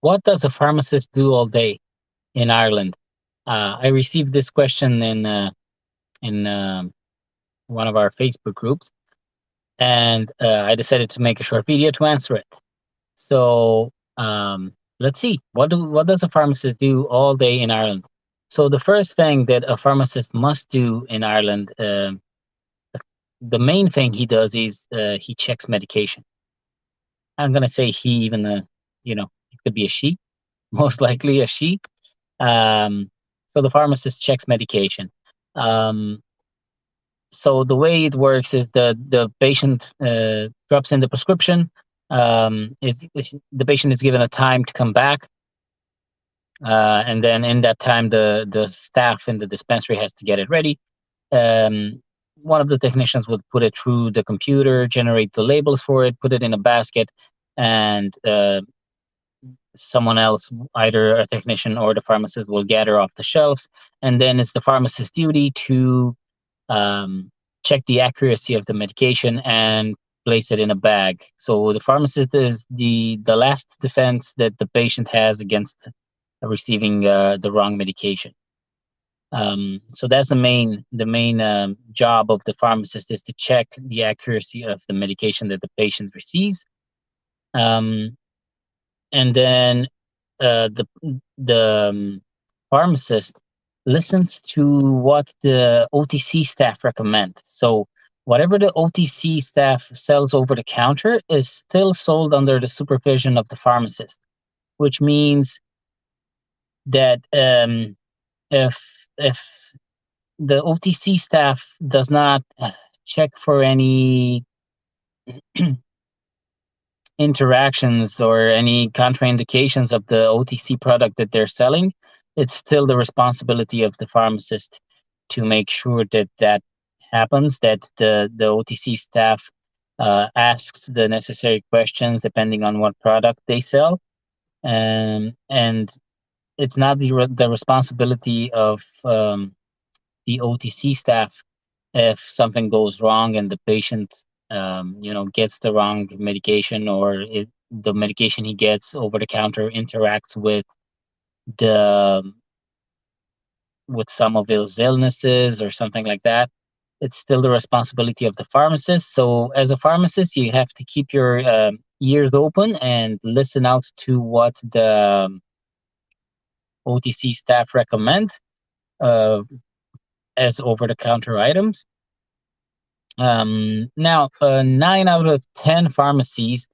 What does a pharmacist do all day in Ireland? I received this question in one of our Facebook groups, and I decided to make a short video to answer it. So let's see, what does a pharmacist do all day in Ireland? So the first thing that a pharmacist must do in Ireland, the main thing he does is he checks medication. I'm gonna say he, even it could be a she, most likely a she. Um, so the pharmacist checks medication. Um, so the way it works is the patient drops in the prescription. Is the patient is given a time to come back, and then in that time, the staff in the dispensary has to get it ready. Um, One of the technicians would put it through the computer, generate the labels for it, put it in a basket, and someone else, either a technician or the pharmacist, will gather off the shelves. And then it's the pharmacist's duty to um, check the accuracy of the medication and place it in a bag. So the pharmacist is the last defense that the patient has against receiving the wrong medication. So that's the main job of the pharmacist, is to check the accuracy of the medication that the patient receives. Um, and then the pharmacist listens to what the OTC staff recommend. So whatever the OTC staff sells over the counter is still sold under the supervision of the pharmacist, which means that if the OTC staff does not check for any interactions or any contraindications of the OTC product that they're selling, it's still the responsibility of the pharmacist to make sure that that happens, that the OTC staff asks the necessary questions depending on what product they sell. And it's not the responsibility of the OTC staff if something goes wrong and the patient gets the wrong medication, or the medication he gets over the counter interacts the with some of his illnesses or something like that. It's still the responsibility of the pharmacist. So as a pharmacist, you have to keep your ears open and listen out to what the OTC staff recommend uh, as over-the-counter items. Now, 9 out of 10 pharmacies,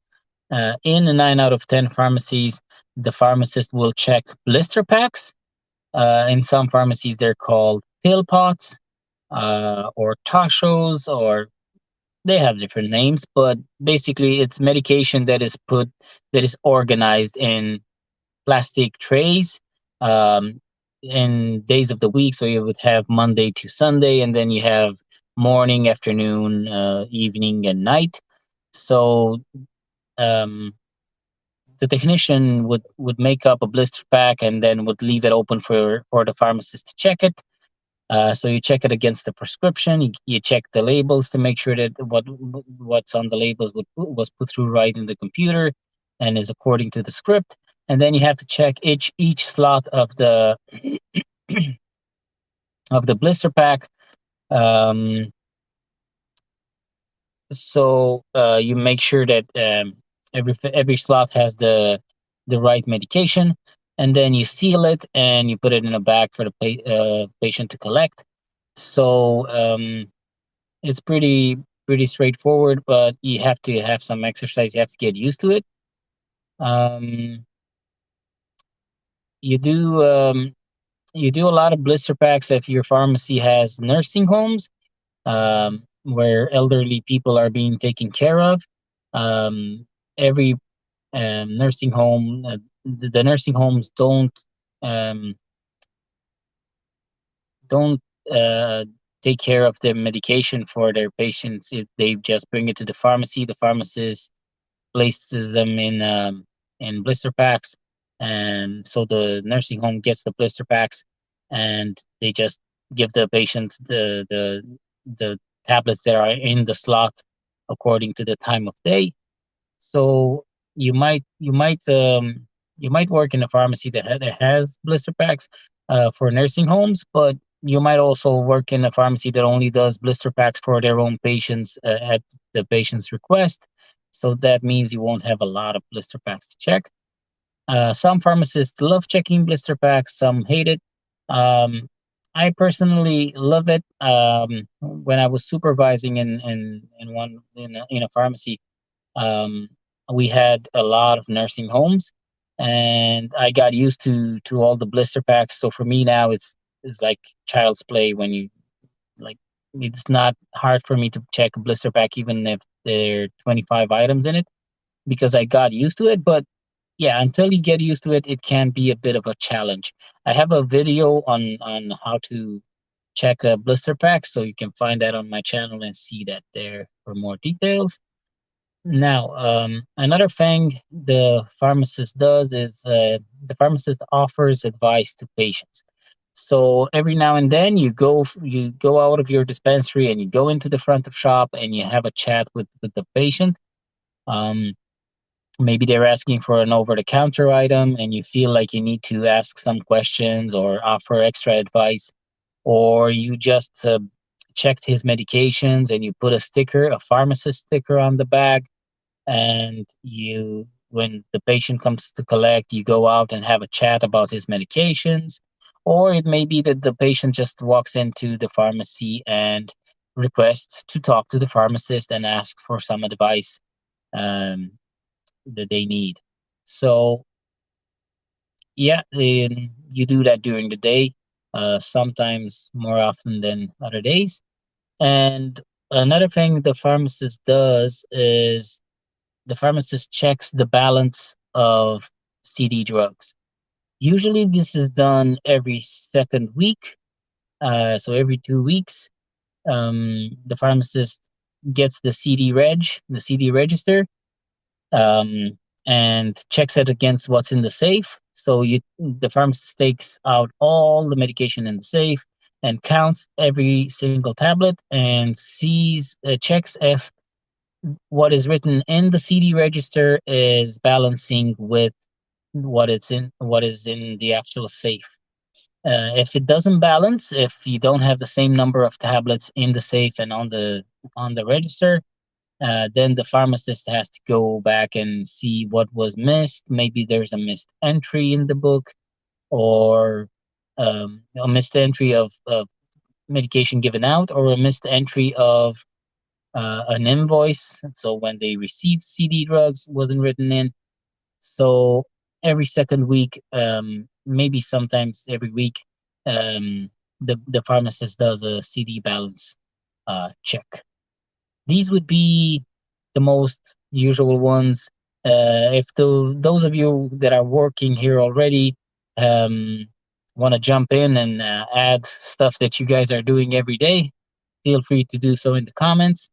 the pharmacist will check blister packs. In some pharmacies, they're called pill pots or tashos, or they have different names, but basically, it's medication that is organized in plastic trays in days of the week. So you would have Monday to Sunday, and then you have morning, afternoon, evening, and night. So um, the technician would make up a blister pack and then would leave it open for the pharmacist to check it. So you check it against the prescription. You check the labels to make sure that what's on the labels was put through right in the computer and is according to the script. And then you have to check each slot of the of the blister pack. Um, so you make sure that every slot has the right medication, and then you seal it and you put it in a bag for the patient to collect. So it's pretty straightforward, but you have to have some exercise. You have to get used to it. Um, you do you do a lot of blister packs if your pharmacy has nursing homes, where elderly people are being taken care of. Um, every nursing home, the nursing homes um, don't uh, take care of the medication for their patients. They just bring it to the pharmacy. The pharmacist places them in blister packs, and so the nursing home gets the blister packs, and they just give the patient the tablets that are in the slot according to the time of day. So you might you might work in a pharmacy that has blister packs for nursing homes, but you might also work in a pharmacy that only does blister packs for their own patients at the patient's request. So that means you won't have a lot of blister packs to check. Some pharmacists love checking blister packs, some hate it. Um, I personally love it. When I was supervising in a pharmacy, um, we had a lot of nursing homes, and I got used to all the blister packs. So for me now, it's like child's play when you like. It's not hard for me to check a blister pack, even if there are 25 items in it, because I got used to it. But yeah, until you get used to it, it can be a bit of a challenge. I have a video on how to check a blister pack, so you can find that on my channel and see that there for more details. Now, another thing the pharmacist does is the pharmacist offers advice to patients. So every now and then you go out of your dispensary and you go into the front of shop and you have a chat with the patient. Um, Maybe they're asking for an over the counter item and you feel like you need to ask some questions or offer extra advice, or you just checked his medications and you put a sticker, a pharmacist sticker on the bag, and you when the patient comes to collect, you go out and have a chat about his medications. Or it may be that the patient just walks into the pharmacy and requests to talk to the pharmacist and ask for some advice um, that they need. So yeah, you do that during the day, sometimes more often than other days. And another thing the pharmacist does is the pharmacist checks the balance of CD drugs. Usually, this is done every second week, so every 2 weeks. The pharmacist gets the CD register, um, and checks it against what's in the safe. So the pharmacist takes out all the medication in the safe and counts every single tablet and checks if what is written in the CD register is balancing with what is in the actual safe. If it doesn't balance, if you don't have the same number of tablets in the safe and on the register, then the pharmacist has to go back and see what was missed. Maybe there's a missed entry in the book, or a missed entry of medication given out, or a missed entry of an invoice. So when they received CD drugs wasn't written in. So every second week, maybe sometimes every week, the pharmacist does a CD balance check. These would be the most usual ones. If those of you that are working here already um, want to jump in and add stuff that you guys are doing every day, feel free to do so in the comments.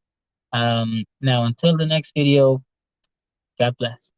Now, until the next video, God bless.